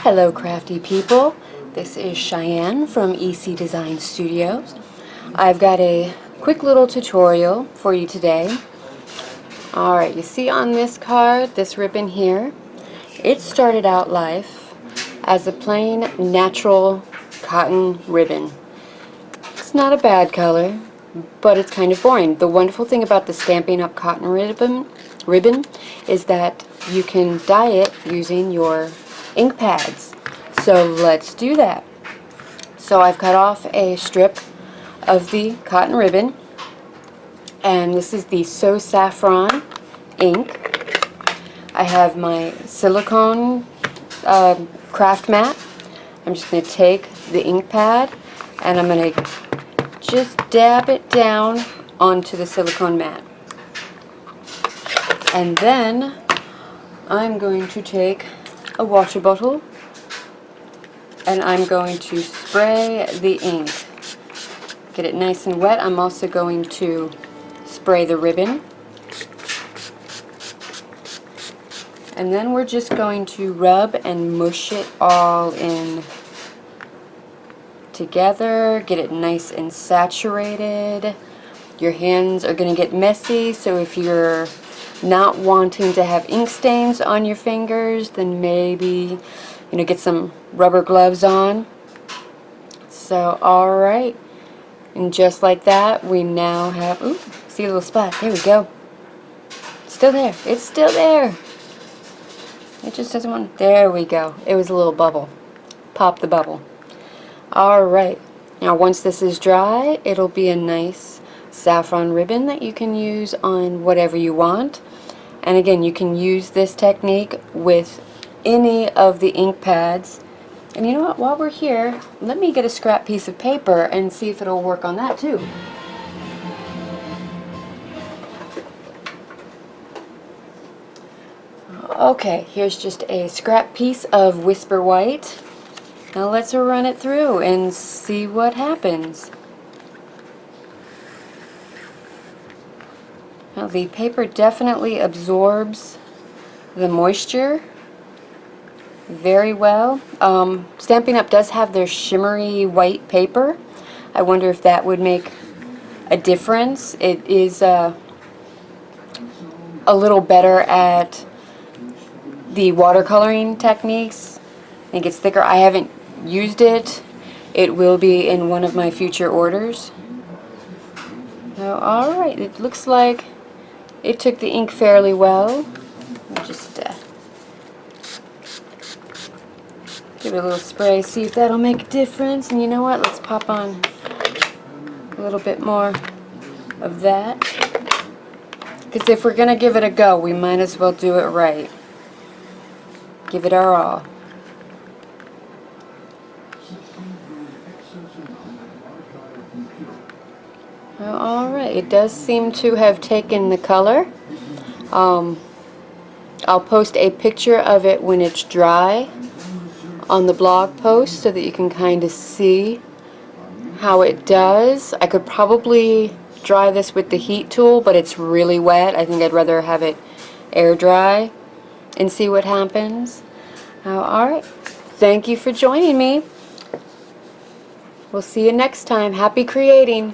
Hello crafty people, this is Cheyenne from EC Design Studios. I've got a quick little tutorial for you today. Alright, you see on this card, this ribbon here, it started out life as a plain natural cotton ribbon. It's not a bad color, but it's kind of boring. The wonderful thing about the Stampin' Up! Cotton ribbon is that you can dye it using your ink pads. So let's do that. So I've cut off a strip of the cotton ribbon, and this is the So Saffron ink. I have my silicone craft mat. I'm just going to take the ink pad and I'm going to just dab it down onto the silicone mat. And then I'm going to take a water bottle and I'm going to spray the ink. Get it nice and wet. I'm also going to spray the ribbon. And then we're just going to rub and mush it all in together. Get it nice and saturated. Your hands are going to get messy, so if you're not wanting to have ink stains on your fingers, then maybe, get some rubber gloves on. So, alright. And just like that, we now have, ooh, see a little spot. There we go. Still there. It's still there. It just doesn't want, there we go. It was a little bubble. Pop the bubble. Alright. Now once this is dry, it'll be a nice saffron ribbon that you can use on whatever you want. And again, you can use this technique with any of the ink pads. And you know what, while we're here, let me get a scrap piece of paper and see if it'll work on that too. Okay, here's just a scrap piece of Whisper White. Now let's run it through and see what happens. Now the paper definitely absorbs the moisture very well. Stampin' Up! Does have their shimmery white paper. I wonder if that would make a difference. It is a little better at the watercoloring techniques. I think it's thicker. I haven't used it. It will be in one of my future orders. So, alright, it looks like it took the ink fairly well. Just give it a little spray, see if that'll make a difference. And you know what? Let's pop on a little bit more of that. Because if we're going to give it a go, we might as well do it right. Give it our all. Well, alright, it does seem to have taken the color. I'll post a picture of it when it's dry on the blog post so that you can kind of see how it does. I could probably dry this with the heat tool, but it's really wet. I think I'd rather have it air dry and see what happens. Alright, thank you for joining me. We'll see you next time. Happy creating!